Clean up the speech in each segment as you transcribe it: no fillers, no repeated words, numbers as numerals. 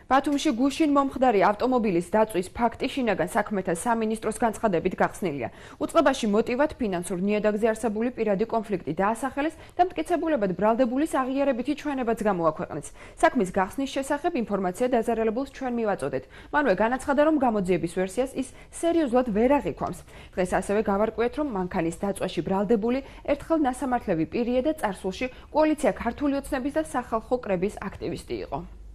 ბათუმში გუშინ მომხდარი ავტომობილის დაწვის ფაქტი შინაგან საქმეთა სამინისტროს განცხადებით გახსნილია. უწყებაში მოტივად ფინანსურ ნიადაგზე არსებული პირადი კონფლიქტი დაასახელეს და მტკიცებულებად ბრალდებულის აღიარებითი ჩვენებაც გამოაქვეყნეს. საქმის გახსნის შესახებ ინფორმაცია დაზარალებულს ჩვენ მივაწოდეთ. მანვე განაცხადა, რომ გამოძიების ვერსიას ის სერიოზულად ვერ აღიქვამს. დღეს ასევე გავარკვიეთ, რომ მანქანის დაწვაში ბრალდებული ერთხელ ნასამართლები პირია და წარსულში კოალიცია ქართული ოცნების და სახალხო კრების აქტივისტი იყო.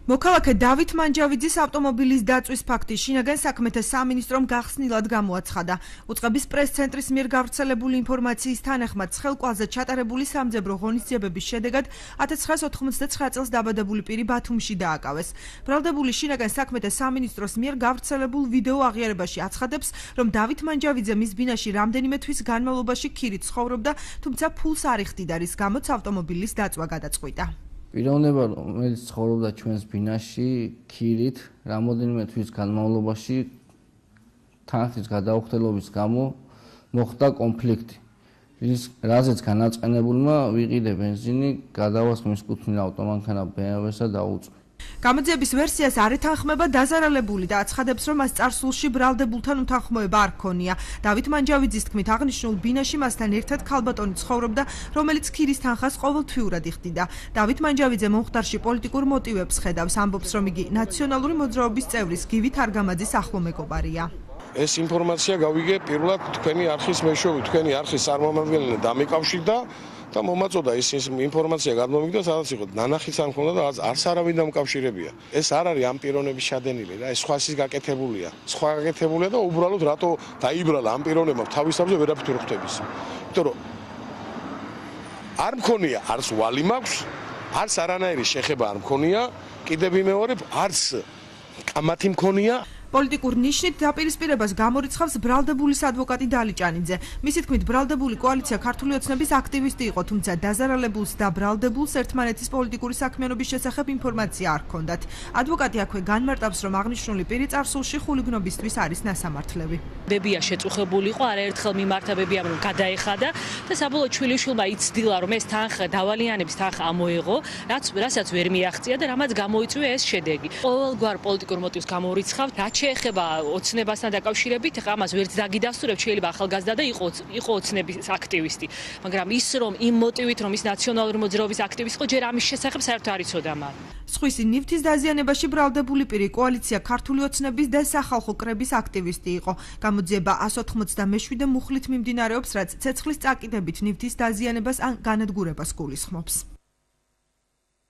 მოქალაქე დავით მანჯავიძის ავტომობილის დაწვის ფაქტი შინაგან საქმეთა სამინისტრომ გახსნილად გამოაცხადა. უწყების პრეს-ცენტრის მიერ გავრცელებული ინფორმაციის თანახმად ხელკვალზე ჩატარებული სამძებრო ღონისძიებების შედეგად 1999 წელს დაბადებული პირი ბათუმში დააკავეს. ბრალდებული შინაგან საქმეთა სამინისტროს მიერ გავრცელებულ ვიდეო აღიარებაში აცხადებს, რომ დავით მანჯავიძე მის ბინაში რამდენიმე თვის განმავლობაში ქირით ცხოვრობდა, თუმცა ფულს არ იხდიდა, რის გამოც ავტომობილის დაწვა გადაწყვიტა. პიროვნება, რომელიც ცხოვრობდა ჩვენს ბინაში ქირით, რამოდენიმე თვის განმავლობაში თანხის გადაუხდელობის გამო მოხდა კონფლიქტი, რაზეც განაწყენებულმა ვიყიდე ბენზინი, გადავასხმე მის კუთვნილ ავტომანქანა BMW-სა დაუწვა. გამოძიების ვერსიას არ ეთანხმება დაზარალებული და აცხადებს, რომ მას წარსულში ბრალდებულთან უთანხმოება არ ჰქონია. დავით მანჯავიძის თქმით, აღნიშნულ ბინაში მასთან ერთად ქალბატონი ცხოვრობდა, რომელიც ქირის თანხას ყოველთვიურად იხდიდა. დავით მანჯავიძე მომხდარში პოლიტიკურ მოტივებს ხედავს, ამბობს, რომ იგი ნაციონალური მოძრაობის წევრის გივით არგამაძის ახლო მეგობარია. ეს ინფორმაცია გავიგე პირველად თქვენი არხის მეშვეობით, თქვენი არხის წარმომადგენელი დამიკავშირდა და მომაწოდა ეს ინფორმაცია გადმომიგდა, სადაც იყო ნანახიც არ მქონდა და არც არავინ დამკავშირებია. ეს არ არის ამ პიროვნების შადენილი და ეს სხვას გაკეთებულია. სხვა გაკეთებულია და უბრალოდ რატო დაიბრალა ამ პიროვნებმა თავისთავზე ვერაფერ ვერ ხვდების. იმიტომ რომ არ მქონია, არც ვალი მაქვს, არც არანაირი შეხება არ მქონია, კიდევ ვიმეორებ, არც კამათი მქონია. პოლიტიკურ ნიშნით დაპირისპირებას გამორიცხავს ბრალდებულის ადვოკატი დალიჭანიძე. მისი თქმით, ბრალდებული კოალიცია ქართული ოცნების აქტივისტი იყო, თუმცა დაზარალებულს და ბრალდებულს ერთმანეთის პოლიტიკური საქმიანობის შესახებ ინფორმაცია არ ჰქონდათ. ადვოკატი აქვე განმარტავს, რომ აღნიშნული პირი წარსულში ხულიგნობისთვის არის ნასამართლები. ბებია შეწუხებული იყო, არაერთხელ მიმართა ბებიამ რომ გადაეხადა და საბოლოოდ შვილიშვილმა იცდილა, რომ ეს თანხა დავალიანების თანხა ამოეღო, რასაც ვერ მიაღწია და რამაც გამოიწვია ეს შედეგი. ყოველგვარ პოლიტიკურ მოტივს გამორიცხავთ, შეეხება ოცნებასთან დაკავშირებით, ხა ამას ვერც დაგიდასტურებთ, შეიძლება ახალგაზრდა და იყო ოცნების აქტივისტი, მაგრამ ის რომ იმ მოტივით რომ ის ნაციონალური მოძრაობის აქტივისტი იყო, ჯერ ამის შესახებ საერთოდ არ იცოდა მან. სხვისი ნივთის დაზიანებაში ბრალდებული პირი კოალიცია ქართული ოცნების და სახალხო კრების აქტივისტი იყო. გამოძიება 187 მუხლით მიმდინარეობს, რაც ცეცხლის წაკიდებით ნივთის დაზიანებას ან განადგურებას გულისხმობს.